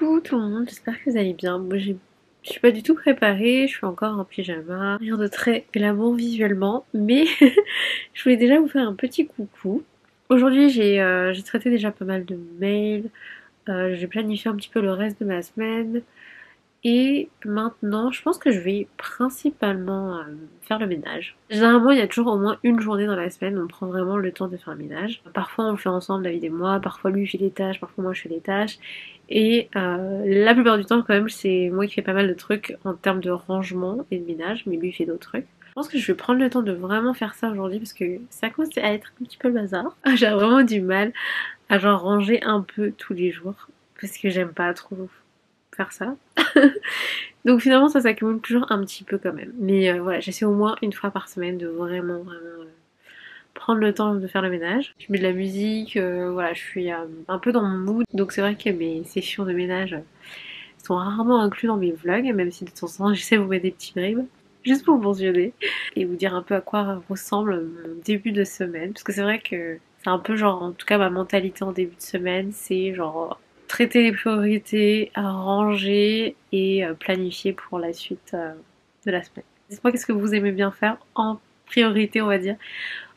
Coucou tout le monde, j'espère que vous allez bien. Moi je suis pas du tout préparée, je suis encore en pyjama, rien de très glamour visuellement, mais je voulais déjà vous faire un petit coucou. Aujourd'hui j'ai traité déjà pas mal de mails, j'ai planifié un petit peu le reste de ma semaine. Et maintenant, je pense que je vais principalement faire le ménage. Généralement, il y a toujours au moins une journée dans la semaine où on prend vraiment le temps de faire le ménage. Parfois, on le fait ensemble, David et moi. Parfois, lui fait les tâches, parfois moi je fais les tâches. Et la plupart du temps, quand même, c'est moi qui fais pas mal de trucs en termes de rangement et de ménage, mais lui il fait d'autres trucs. Je pense que je vais prendre le temps de vraiment faire ça aujourd'hui parce que ça commence à être un petit peu le bazar. J'ai vraiment du mal à genre ranger un peu tous les jours parce que j'aime pas trop faire ça. Donc finalement ça s'accumule toujours un petit peu quand même. Mais voilà, j'essaie au moins une fois par semaine de vraiment prendre le temps de faire le ménage. Je mets de la musique, voilà, je suis un peu dans mon mood. Donc c'est vrai que mes sessions de ménage sont rarement inclus dans mes vlogs, même si de temps en temps j'essaie de vous mettre des petits bribes. Juste pour vous mentionner et vous dire un peu à quoi ressemble mon début de semaine. Parce que c'est vrai que c'est un peu genre, en tout cas ma mentalité en début de semaine, c'est genre traiter les priorités, ranger et planifier pour la suite de la semaine. Dites-moi qu'est-ce que vous aimez bien faire en priorité, on va dire,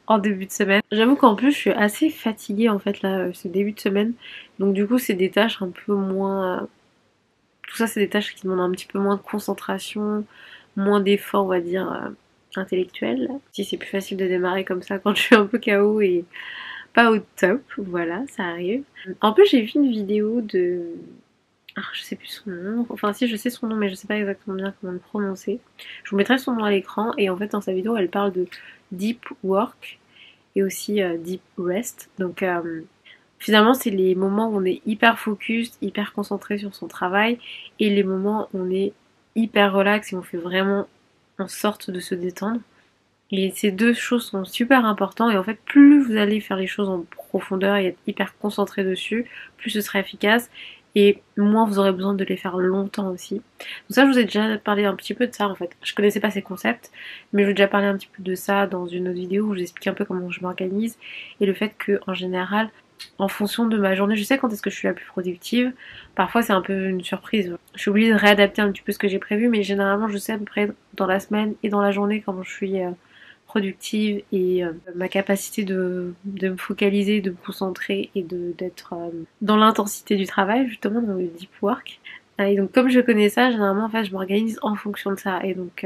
en début de semaine. J'avoue qu'en plus je suis assez fatiguée en fait là, ce début de semaine. Donc du coup c'est des tâches un peu moins... tout ça c'est des tâches qui demandent un petit peu moins de concentration, moins d'efforts on va dire intellectuels. Si c'est plus facile de démarrer comme ça quand je suis un peu KO et pas au top, voilà, ça arrive. En plus j'ai vu une vidéo de... ah, je sais plus son nom, enfin si je sais son nom mais je sais pas exactement bien comment le prononcer. Je vous mettrai son nom à l'écran et en fait dans sa vidéo elle parle de deep work et aussi deep rest. Donc finalement c'est les moments où on est hyper focus, hyper concentré sur son travail et les moments où on est hyper relax et on fait vraiment en sorte de se détendre. Et ces deux choses sont super importantes et en fait plus vous allez faire les choses en profondeur et être hyper concentré dessus, plus ce sera efficace et moins vous aurez besoin de les faire longtemps aussi. Donc ça je vous ai déjà parlé un petit peu de ça en fait. Je connaissais pas ces concepts mais je vous ai déjà parlé un petit peu de ça dans une autre vidéo où j'explique un peu comment je m'organise et le fait que en général en fonction de ma journée, je sais quand est-ce que je suis la plus productive. Parfois c'est un peu une surprise. Je suis obligée de réadapter un petit peu ce que j'ai prévu mais généralement je sais à peu près dans la semaine et dans la journée quand je suis productive et ma capacité de me focaliser, de me concentrer et d'être dans l'intensité du travail justement dans le deep work. Et donc comme je connais ça, généralement en fait je m'organise en fonction de ça. Et donc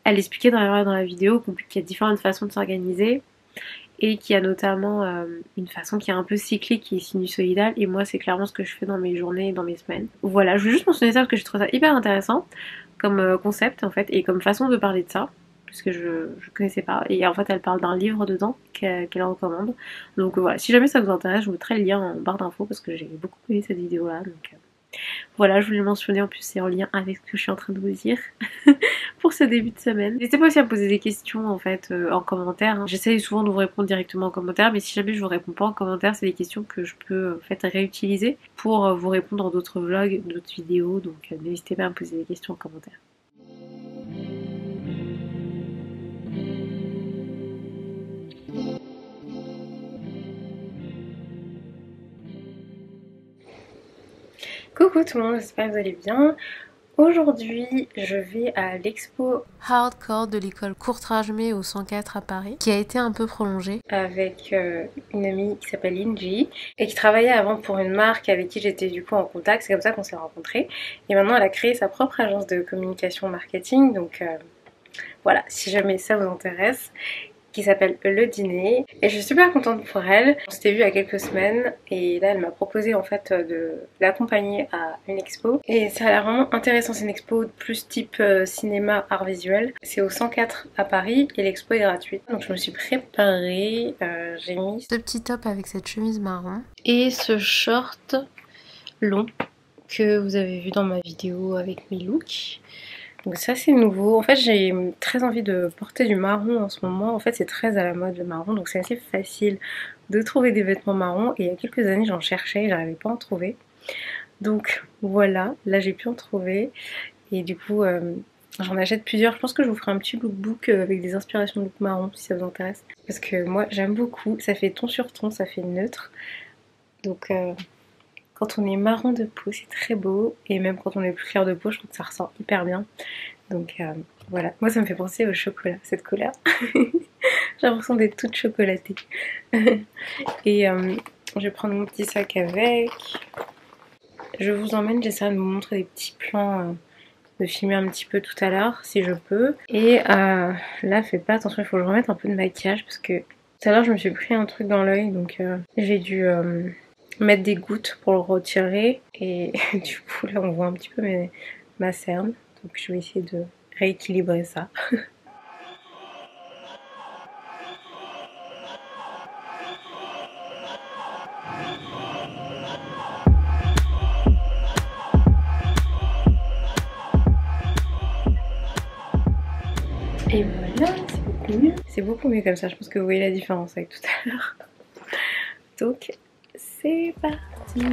elle expliquait dans la vidéo qu'il y a différentes façons de s'organiser et qu'il y a notamment une façon qui est un peu cyclique qui est sinusoïdale et moi c'est clairement ce que je fais dans mes journées et dans mes semaines. Voilà, je voulais juste mentionner ça parce que je trouve ça hyper intéressant comme concept en fait et comme façon de parler de ça parce que je connaissais pas et en fait elle parle d'un livre dedans qu'elle recommande. Donc voilà, si jamais ça vous intéresse, je vous mettrai le lien en barre d'infos parce que j'ai beaucoup aimé cette vidéo là. Donc voilà, je voulais le mentionner, en plus c'est en lien avec ce que je suis en train de vous dire pour ce début de semaine. N'hésitez pas aussi à me poser des questions en fait en commentaire. J'essaye souvent de vous répondre directement en commentaire, mais si jamais je vous réponds pas en commentaire, c'est des questions que je peux en fait réutiliser pour vous répondre dans d'autres vlogs, d'autres vidéos, donc n'hésitez pas à me poser des questions en commentaire. Coucou tout le monde, j'espère que vous allez bien. Aujourd'hui, je vais à l'expo Hardcore de l'école Courtrajmé au 104 à Paris, qui a été un peu prolongée avec une amie qui s'appelle Inji et qui travaillait avant pour une marque avec qui j'étais du coup en contact. C'est comme ça qu'on s'est rencontrés. Et maintenant, elle a créé sa propre agence de communication marketing. Donc voilà, si jamais ça vous intéresse, qui s'appelle Le Dîner et je suis super contente pour elle. On s'était vu il y a quelques semaines et là elle m'a proposé en fait de l'accompagner à une expo et ça a l'air vraiment intéressant. C'est une expo plus type cinéma art visuel. C'est au 104 à Paris et l'expo est gratuite. Donc je me suis préparée, j'ai mis ce petit top avec cette chemise marron et ce short long que vous avez vu dans ma vidéo avec mes looks. Donc ça c'est nouveau. En fait j'ai très envie de porter du marron en ce moment. En fait c'est très à la mode le marron, donc c'est assez facile de trouver des vêtements marrons. Et il y a quelques années j'en cherchais, j'arrivais pas à en trouver. Donc voilà, là j'ai pu en trouver. Et du coup j'en achète plusieurs. Je pense que je vous ferai un petit lookbook avec des inspirations de look marron si ça vous intéresse. Parce que moi j'aime beaucoup, ça fait ton sur ton, ça fait neutre. Donc quand on est marron de peau, c'est très beau. Et même quand on est plus clair de peau, je trouve que ça ressort hyper bien. Donc voilà, moi ça me fait penser au chocolat, cette couleur. J'ai l'impression d'être toute chocolatée. Et je vais prendre mon petit sac avec. Je vous emmène, j'essaierai de vous montrer des petits plans, de filmer un petit peu tout à l'heure si je peux. Et là, faites pas attention, il faut que je remette un peu de maquillage parce que tout à l'heure je me suis pris un truc dans l'œil, donc j'ai dû mettre des gouttes pour le retirer. Et du coup là on voit un petit peu ma cerne, donc je vais essayer de rééquilibrer ça. Et voilà, c'est beaucoup mieux. C'est beaucoup mieux comme ça, je pense que vous voyez la différence avec tout à l'heure. Donc, c'est parti.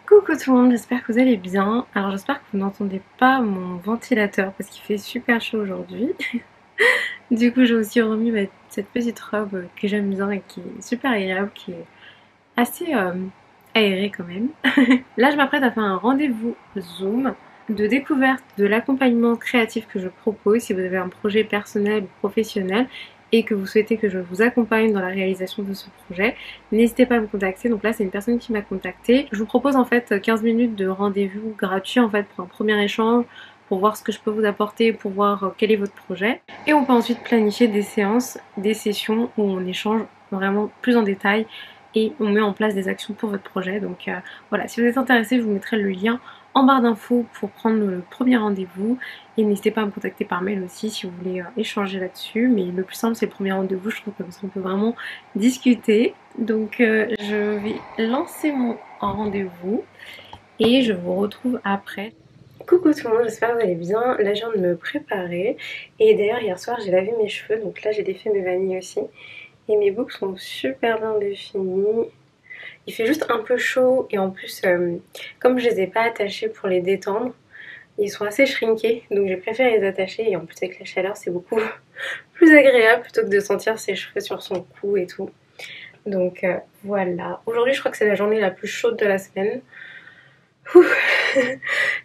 Coucou tout le monde, j'espère que vous allez bien. Alors j'espère que vous n'entendez pas mon ventilateur parce qu'il fait super chaud aujourd'hui. Du coup j'ai aussi remis cette petite robe que j'aime bien et qui est super agréable, qui est assez aérée quand même. Là je m'apprête à faire un rendez-vous Zoom de découverte de l'accompagnement créatif que je propose si vous avez un projet personnel ou professionnel et que vous souhaitez que je vous accompagne dans la réalisation de ce projet, n'hésitez pas à me contacter. Donc là c'est une personne qui m'a contactée. Je vous propose en fait 15 minutes de rendez-vous gratuit en fait pour un premier échange, pour voir ce que je peux vous apporter, pour voir quel est votre projet. Et on peut ensuite planifier des séances, des sessions où on échange vraiment plus en détail et on met en place des actions pour votre projet. Donc voilà, si vous êtes intéressé, je vous mettrai le lien en barre d'infos pour prendre le premier rendez-vous. Et n'hésitez pas à me contacter par mail aussi si vous voulez échanger là-dessus. Mais le plus simple c'est le premier rendez-vous, je trouve, comme ça on peut vraiment discuter. Donc je vais lancer mon rendez-vous et je vous retrouve après. Coucou tout le monde, j'espère que vous allez bien. Là je viens de me préparer et d'ailleurs hier soir j'ai lavé mes cheveux, donc là j'ai défait mes vanilles aussi. Et mes boucles sont super bien définies. Il fait juste un peu chaud et en plus, comme je les ai pas attachés pour les détendre, ils sont assez shrinkés, donc j'ai préféré les attacher et en plus avec la chaleur c'est beaucoup plus agréable plutôt que de sentir ses cheveux sur son cou et tout. Donc voilà. Aujourd'hui je crois que c'est la journée la plus chaude de la semaine.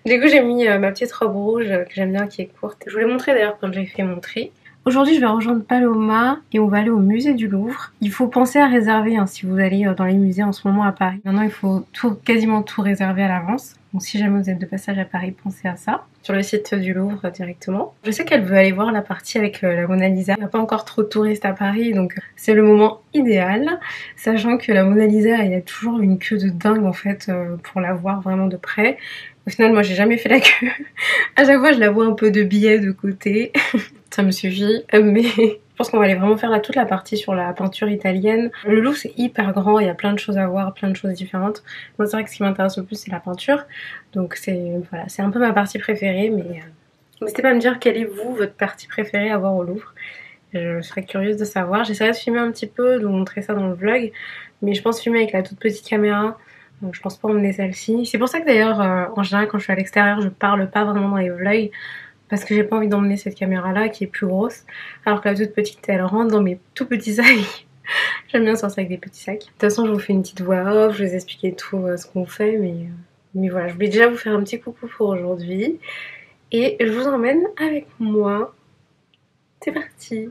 Du coup j'ai mis ma petite robe rouge que j'aime bien qui est courte. Je vous l'ai montré d'ailleurs quand j'ai fait mon tri. Aujourd'hui je vais rejoindre Paloma et on va aller au musée du Louvre. Il faut penser à réserver si vous allez dans les musées en ce moment à Paris. Maintenant il faut quasiment tout réserver à l'avance. Donc si jamais vous êtes de passage à Paris, pensez à ça. Sur le site du Louvre directement. Je sais qu'elle veut aller voir la partie avec la Mona Lisa. Il n'y a pas encore trop de touristes à Paris donc c'est le moment idéal. Sachant que la Mona Lisa il y a toujours une queue de dingue en fait pour la voir vraiment de près. Au final moi j'ai jamais fait la queue. À chaque fois je la vois un peu de billets de côté. Ça me suffit, mais je pense qu'on va aller vraiment faire toute la partie sur la peinture italienne. Le Louvre c'est hyper grand, il y a plein de choses à voir, plein de choses différentes. Moi c'est vrai que ce qui m'intéresse le plus c'est la peinture, donc voilà, c'est un peu ma partie préférée, mais n'hésitez pas à me dire quelle est votre partie préférée à voir au Louvre. Je serais curieuse de savoir. J'essaierai de filmer un petit peu, de vous montrer ça dans le vlog, mais je pense filmer avec la toute petite caméra. Donc je pense pas emmener celle-ci. C'est pour ça que d'ailleurs en général quand je suis à l'extérieur je parle pas vraiment dans les vlogs. Parce que j'ai pas envie d'emmener cette caméra là qui est plus grosse. Alors que la toute petite elle rentre dans mes tout petits sacs. J'aime bien sortir avec des petits sacs. De toute façon je vous fais une petite voix off, je vais vous expliquer tout ce qu'on fait. Mais voilà, je voulais déjà vous faire un petit coucou pour aujourd'hui. Et je vous emmène avec moi. C'est parti.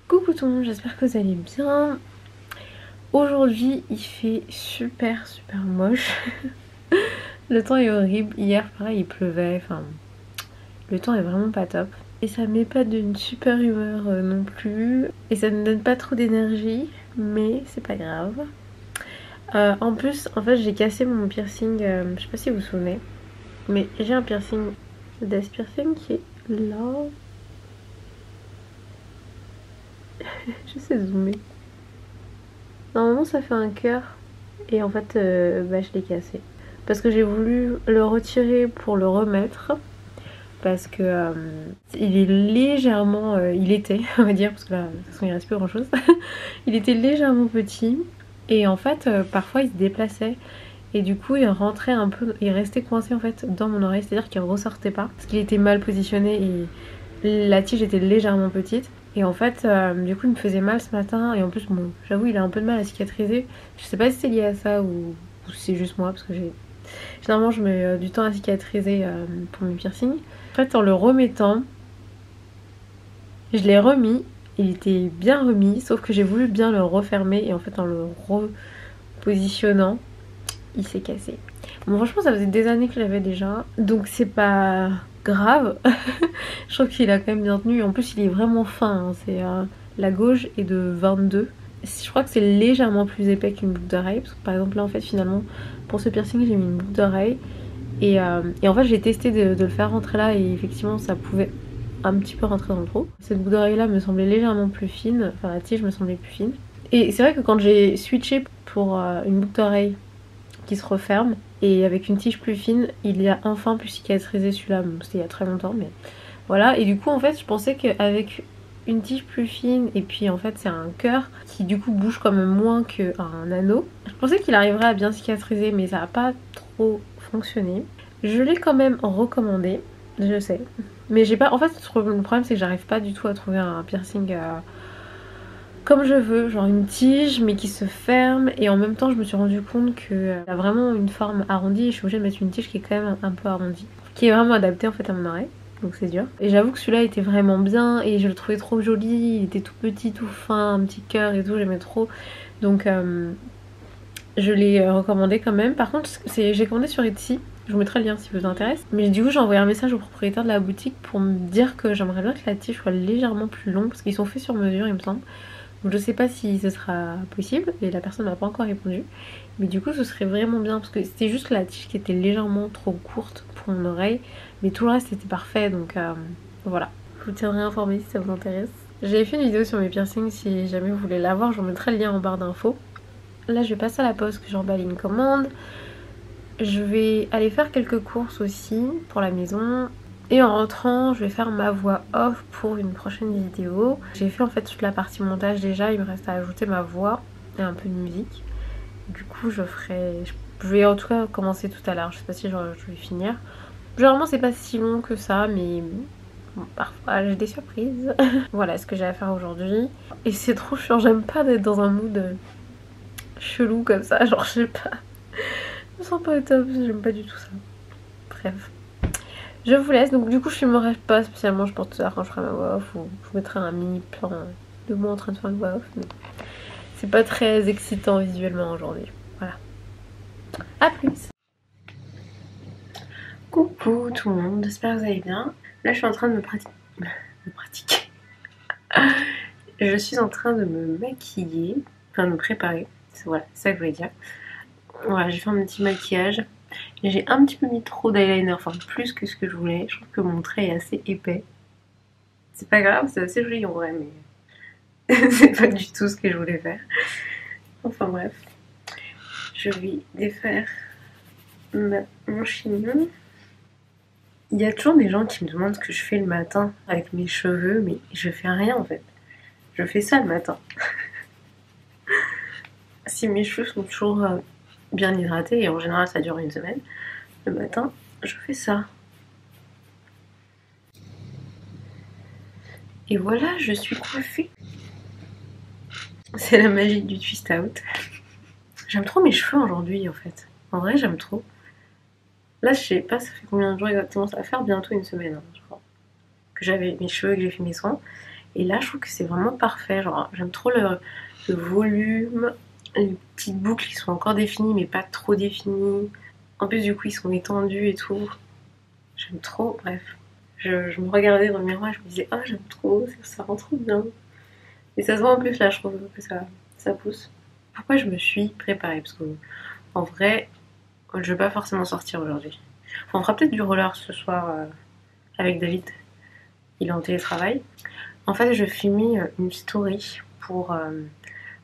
Coucou tout le monde, j'espère que vous allez bien. Aujourd'hui il fait super moche. Le temps est horrible, hier pareil il pleuvait, enfin le temps est vraiment pas top. Et ça met pas d'une super humeur non plus. Et ça ne donne pas trop d'énergie, mais c'est pas grave. En plus, en fait j'ai cassé mon piercing, je sais pas si vous vous souvenez. Mais j'ai un piercing, Death Piercing qui est là. J'essaie de zoomer. Normalement ça fait un cœur et en fait je l'ai cassé. Parce que j'ai voulu le retirer pour le remettre. Parce que il est légèrement... il était, on va dire, parce que là de toute façon il reste plus grand chose. Il était légèrement petit. Et en fait, parfois il se déplaçait. Et du coup, il rentrait un peu, il restait coincé en fait dans mon oreille, c'est-à-dire qu'il ressortait pas, parce qu'il était mal positionné et la tige était légèrement petite. Et en fait, du coup, il me faisait mal ce matin. Et en plus, bon, j'avoue, il a un peu de mal à cicatriser. Je sais pas si c'est lié à ça ou si c'est juste moi, parce que généralement, je mets du temps à cicatriser pour mes piercings. En fait, en le remettant, je l'ai remis. Il était bien remis, sauf que j'ai voulu bien le refermer. Et en fait, en le repositionnant, il s'est cassé. Bon, franchement, ça faisait des années que je l'avais déjà, donc c'est pas grave. Je trouve qu'il a quand même bien tenu. En plus, il est vraiment fin. Hein. C'est la gauche est de 22. Je crois que c'est légèrement plus épais qu'une boucle d'oreille. Parce que par exemple, là, en fait, finalement, pour ce piercing, j'ai mis une boucle d'oreille. Et en fait, j'ai testé de le faire rentrer là. Et effectivement, ça pouvait un petit peu rentrer dans le trou. Cette boucle d'oreille là me semblait légèrement plus fine. Enfin, la tige me semblait plus fine. Et c'est vrai que quand j'ai switché pour une boucle d'oreille qui se referme et avec une tige plus fine, il y a enfin pu cicatriser celui-là. Bon, c'était il y a très longtemps, mais voilà. Et du coup, en fait, je pensais qu'avec une tige plus fine et puis en fait, c'est un cœur qui du coup bouge quand même moins qu'un anneau. Je pensais qu'il arriverait à bien cicatriser, mais ça n'a pas trop fonctionné. Je l'ai quand même recommandé, je sais. Mais j'ai pas. En fait, le problème, c'est que j'arrive pas du tout à trouver un piercing comme je veux, genre une tige mais qui se ferme, et en même temps je me suis rendu compte qu'elle a vraiment une forme arrondie et je suis obligée de mettre une tige qui est quand même un peu arrondie, qui est vraiment adaptée en fait à mon oreille, donc c'est dur. Et j'avoue que celui-là était vraiment bien et je le trouvais trop joli, il était tout petit, tout fin, un petit cœur et tout, j'aimais trop, donc je l'ai recommandé quand même. Par contre j'ai commandé sur Etsy, je vous mettrai le lien si vous intéresse. Mais du coup j'ai envoyé un message au propriétaire de la boutique pour me dire que j'aimerais bien que la tige soit légèrement plus longue, parce qu'ils sont faits sur mesure il me semble. Donc je sais pas si ce sera possible et la personne m'a pas encore répondu. Mais du coup ce serait vraiment bien parce que c'était juste la tige qui était légèrement trop courte pour mon oreille. Mais tout le reste était parfait, donc voilà. Je vous tiendrai informé si ça vous intéresse. J'avais fait une vidéo sur mes piercings, si jamais vous voulez la voir, je vous mettrai le lien en barre d'infos. Là je vais passer à la poste que j'emballe une commande. Je vais aller faire quelques courses aussi pour la maison. Et en rentrant, je vais faire ma voix off pour une prochaine vidéo. J'ai fait en fait toute la partie montage déjà, il me reste à ajouter ma voix et un peu de musique. Du coup, je vais en tout cas commencer tout à l'heure, je sais pas si je vais finir. Généralement, c'est pas si long que ça, mais bon, parfois j'ai des surprises. Voilà ce que j'ai à faire aujourd'hui. Et c'est trop chiant, j'aime pas d'être dans un mood chelou comme ça, genre je sais pas. Je me sens pas au top, j'aime pas du tout ça. Bref. Je vous laisse, donc du coup je filmerai pas spécialement, je pense tout à l'heure quand je ferai ma voix off, ou je vous mettrai un mini plan de moi en train de faire une voix off, mais c'est pas très excitant visuellement aujourd'hui. Voilà. A plus. Coucou tout le monde, j'espère que vous allez bien. Là je suis en train de me pratiquer. Je suis en train de me maquiller, enfin de me préparer, voilà, c'est ça que je voulais dire. Voilà, j'ai fait un petit maquillage. Et j'ai un petit peu mis trop d'eyeliner, enfin plus que ce que je voulais. Je trouve que mon trait est assez épais. C'est pas grave, c'est assez joli en vrai, mais c'est pas du tout ce que je voulais faire. Enfin bref, je vais défaire mon chignon. Il y a toujours des gens qui me demandent ce que je fais le matin avec mes cheveux, mais je fais rien en fait. Je fais ça le matin. Si mes cheveux sont toujours bien hydratés, et en général ça dure une semaine, le matin, je fais ça. Et voilà, je suis coiffée. C'est la magie du twist out. J'aime trop mes cheveux aujourd'hui en fait. En vrai, j'aime trop. Là, je sais pas, ça fait combien de jours exactement, ça va faire bientôt une semaine, hein, je crois, que j'avais mes cheveux, que j'ai fait mes soins. Et là, je trouve que c'est vraiment parfait. Genre, j'aime trop le volume, les petites boucles qui sont encore définies, mais pas trop définies. En plus, du coup, ils sont étendus et tout. J'aime trop, bref. Je me regardais dans le miroir et je me disais, ah, j'aime trop, ça rend trop bien. Et ça se voit en plus là, je trouve que ça pousse. Pourquoi je me suis préparée? Parce que en vrai, je vais pas forcément sortir aujourd'hui. Enfin, on fera peut-être du roller ce soir avec David. Il est en télétravail. En fait, je filme une story pour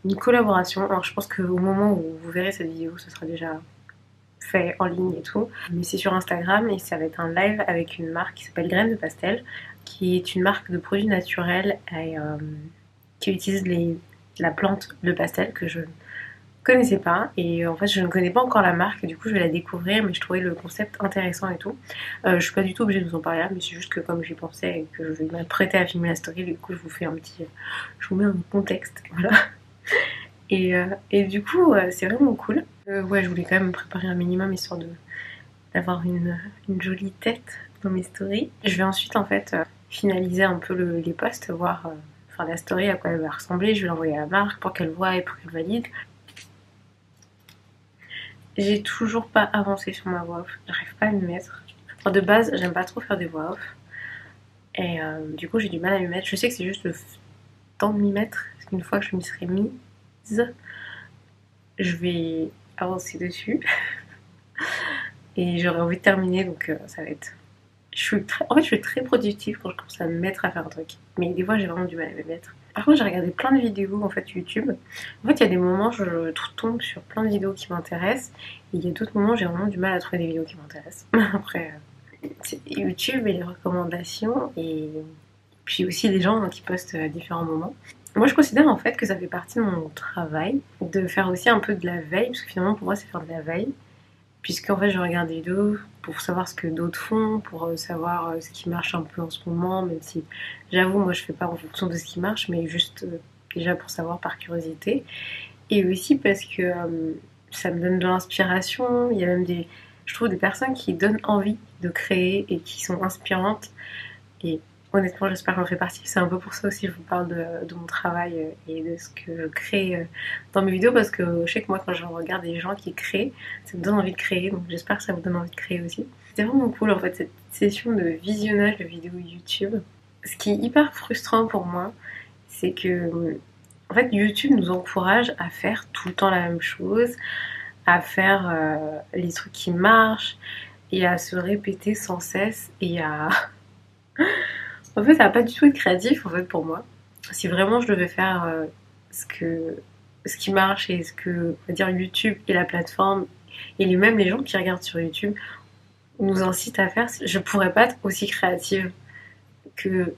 une collaboration. Alors, je pense qu'au moment où vous verrez cette vidéo, ce sera déjà fait en ligne et tout. Mais c'est sur Instagram et ça va être un live avec une marque qui s'appelle Graines de Pastel, qui est une marque de produits naturels et qui utilise la plante de pastel que je connaissais pas et en fait je ne connais pas encore la marque, du coup je vais la découvrir, mais je trouvais le concept intéressant et tout. Je suis pas du tout obligée de vous en parler là, mais c'est juste que comme j'y pensais et que je vais m'apprêter à filmer la story, du coup je vous fais je vous mets un contexte, voilà. Et du coup c'est vraiment cool. Ouais, je voulais quand même me préparer un minimum histoire d'avoir une jolie tête dans mes stories. Je vais ensuite en fait finaliser un peu les posts, voir enfin la story à quoi elle va ressembler. Je vais l'envoyer à la marque pour qu'elle voie et pour qu'elle valide. J'ai toujours pas avancé sur ma voix off, j'arrive pas à m'y mettre. Enfin, de base, j'aime pas trop faire des voix off. Et du coup, j'ai du mal à m'y mettre. Je sais que c'est juste le temps de m'y mettre. Parce qu'une fois que je m'y serai mise, je vais avancer dessus. Et j'aurai envie de terminer, donc ça va être. En fait, je suis très productive quand je commence à me mettre à faire un truc. Mais des fois, j'ai vraiment du mal à me mettre. Par contre, j'ai regardé plein de vidéos en fait YouTube. En fait, il y a des moments je tombe sur plein de vidéos qui m'intéressent. Et il y a d'autres moments j'ai vraiment du mal à trouver des vidéos qui m'intéressent. Après, c'est YouTube et les recommandations. Et puis aussi des gens qui postent à différents moments. Moi, je considère en fait que ça fait partie de mon travail de faire aussi un peu de la veille. Parce que finalement, pour moi, c'est faire de la veille. Puisqu'en fait je regarde des vidéos pour savoir ce que d'autres font, pour savoir ce qui marche un peu en ce moment, même si j'avoue moi je fais pas en fonction de ce qui marche, mais juste déjà pour savoir par curiosité. Et aussi parce que ça me donne de l'inspiration, il y a même je trouve des personnes qui donnent envie de créer et qui sont inspirantes. Et honnêtement, j'espère que j'en fais partie. C'est un peu pour ça aussi que je vous parle de mon travail et de ce que je crée dans mes vidéos. Parce que je sais que moi, quand je regarde des gens qui créent, ça me donne envie de créer. Donc j'espère que ça vous donne envie de créer aussi. C'était vraiment cool en fait, cette session de visionnage de vidéos YouTube. Ce qui est hyper frustrant pour moi, c'est que en fait, YouTube nous encourage à faire tout le temps la même chose, à faire les trucs qui marchent et à se répéter sans cesse et à en fait, ça va pas du tout être créatif en fait pour moi. Si vraiment je devais faire ce qui marche et ce que on va dire YouTube et la plateforme et même les gens qui regardent sur YouTube nous incitent à faire, je pourrais pas être aussi créative que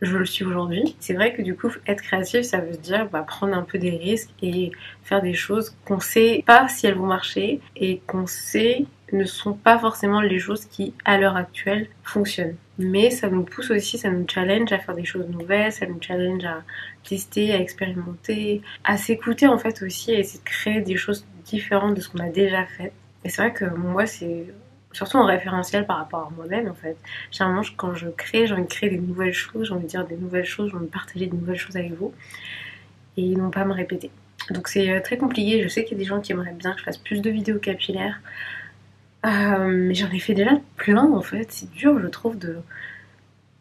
je le suis aujourd'hui. C'est vrai que du coup, être créatif, ça veut dire prendre un peu des risques et faire des choses qu'on sait pas si elles vont marcher et qu'on sait ne sont pas forcément les choses qui, à l'heure actuelle, fonctionnent. Mais ça nous pousse aussi, ça nous challenge à faire des choses nouvelles, ça nous challenge à tester, à expérimenter, à s'écouter en fait aussi, à essayer de créer des choses différentes de ce qu'on a déjà fait. Et c'est vrai que moi, c'est surtout en référentiel par rapport à moi-même en fait. Généralement, quand je crée, j'ai envie de créer des nouvelles choses, j'ai envie de dire des nouvelles choses, j'ai envie de partager des nouvelles choses avec vous et non pas me répéter. Donc c'est très compliqué, je sais qu'il y a des gens qui aimeraient bien que je fasse plus de vidéos capillaires. Mais j'en ai fait déjà plein en fait, c'est dur je trouve de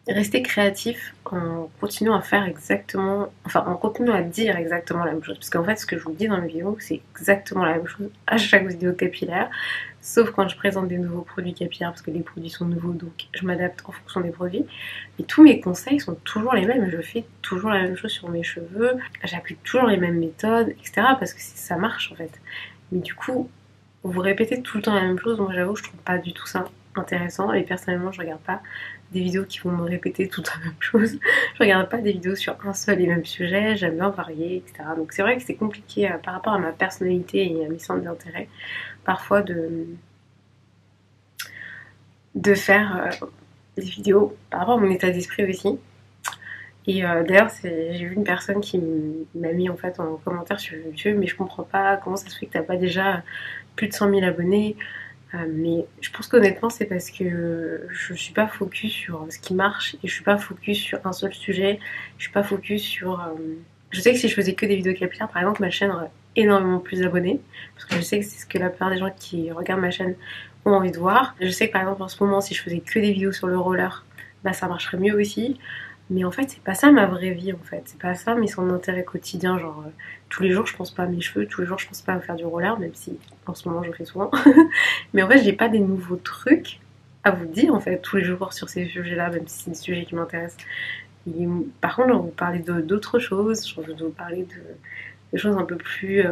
rester créatif en continuant à faire exactement, enfin en continuant à dire exactement la même chose. Parce qu'en fait, ce que je vous dis dans mes vidéos, c'est exactement la même chose à chaque vidéo capillaire. Sauf quand je présente des nouveaux produits capillaires, parce que les produits sont nouveaux, donc je m'adapte en fonction des produits. Mais tous mes conseils sont toujours les mêmes. Je fais toujours la même chose sur mes cheveux. J'applique toujours les mêmes méthodes, etc. Parce que ça marche en fait. Mais du coup, vous répétez tout le temps la même chose. Moi, j'avoue, je trouve pas du tout ça intéressant. Et personnellement, je regarde pas des vidéos qui vont me répéter tout le temps la même chose. Je regarde pas des vidéos sur un seul et même sujet. J'aime bien varier, etc. Donc c'est vrai que c'est compliqué par rapport à ma personnalité et à mes centres d'intérêt, parfois de faire des vidéos par rapport à mon état d'esprit aussi. Et d'ailleurs, j'ai vu une personne qui m'a mis en fait en commentaire sur YouTube, mais je comprends pas comment ça se fait que t'as pas déjà plus de 100 000 abonnés. Mais je pense qu'honnêtement, c'est parce que je suis pas focus sur ce qui marche et je suis pas focus sur un seul sujet. Je suis pas focus sur. Je sais que si je faisais que des vidéos capillaires, par exemple, ma chaîne aurait énormément plus d'abonnés. Parce que je sais que c'est ce que la plupart des gens qui regardent ma chaîne ont envie de voir. Je sais que par exemple, en ce moment, si je faisais que des vidéos sur le roller, ça marcherait mieux aussi. Mais en fait, c'est pas ça ma vraie vie en fait. C'est pas ça mais son intérêt quotidien. Genre, tous les jours, je pense pas à mes cheveux, tous les jours, je pense pas à faire du roller, même si en ce moment, je le fais souvent. Mais en fait, j'ai pas des nouveaux trucs à vous dire en fait tous les jours sur ces sujets-là, même si c'est des sujets qui m'intéressent. Et, par contre, je vais vous parler d'autres choses. Je vais vous parler de choses un peu plus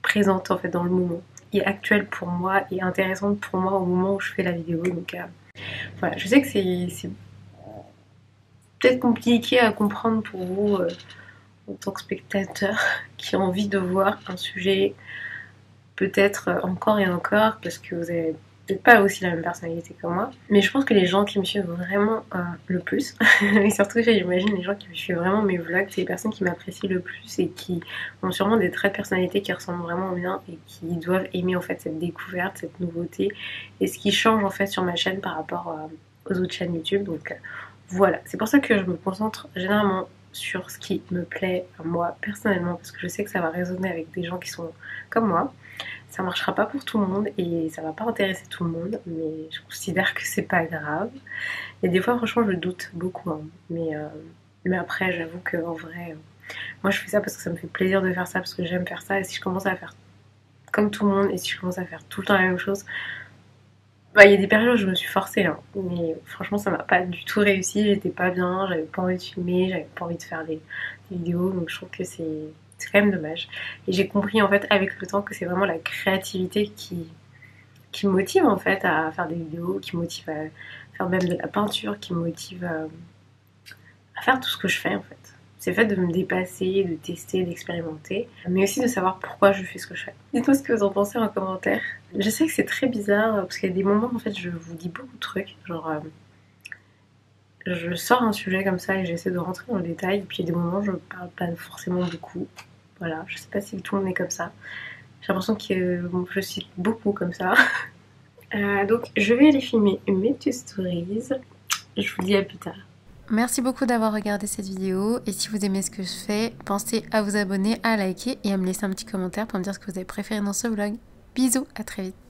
présentes en fait dans le moment. Et actuelles pour moi et intéressantes pour moi au moment où je fais la vidéo. Donc voilà, je sais que c'est peut-être compliqué à comprendre pour vous en tant que spectateur qui a envie de voir un sujet peut-être encore et encore, parce que vous avez peut-être pas aussi la même personnalité que moi, mais je pense que les gens qui me suivent vraiment le plus, et surtout j'imagine les gens qui me suivent vraiment mes vlogs, c'est les personnes qui m'apprécient le plus et qui ont sûrement des traits de personnalité qui ressemblent vraiment bien et qui doivent aimer en fait cette découverte, cette nouveauté et ce qui change en fait sur ma chaîne par rapport aux autres chaînes YouTube. Donc voilà, c'est pour ça que je me concentre généralement sur ce qui me plaît à moi personnellement, parce que je sais que ça va résonner avec des gens qui sont comme moi. Ça marchera pas pour tout le monde et ça va pas intéresser tout le monde, mais je considère que c'est pas grave. Et des fois, franchement, je doute beaucoup, hein. Mais après, j'avoue que en vrai, moi je fais ça parce que ça me fait plaisir de faire ça, parce que j'aime faire ça. Et si je commence à faire comme tout le monde et si je commence à faire tout le temps la même chose, bah il y a des périodes où je me suis forcée, hein. Mais franchement, ça m'a pas du tout réussi. J'étais pas bien, j'avais pas envie de filmer, j'avais pas envie de faire des vidéos, donc je trouve que c'est quand même dommage. Et j'ai compris en fait avec le temps que c'est vraiment la créativité qui me motive en fait à faire des vidéos, qui me motive à faire même de la peinture, qui me motive à faire tout ce que je fais en fait. C'est le fait de me dépasser, de tester, d'expérimenter, mais aussi de savoir pourquoi je fais ce que je fais. Dites-moi ce que vous en pensez en commentaire. Je sais que c'est très bizarre parce qu'il y a des moments en fait je vous dis beaucoup de trucs, genre je sors un sujet comme ça et j'essaie de rentrer dans le détail, et puis il y a des moments où je parle pas forcément beaucoup. Voilà, je sais pas si tout le monde est comme ça. J'ai l'impression que je suis beaucoup comme ça. Donc je vais aller filmer mes petites stories. Je vous dis à plus tard. Merci beaucoup d'avoir regardé cette vidéo et si vous aimez ce que je fais, pensez à vous abonner, à liker et à me laisser un petit commentaire pour me dire ce que vous avez préféré dans ce vlog. Bisous, à très vite.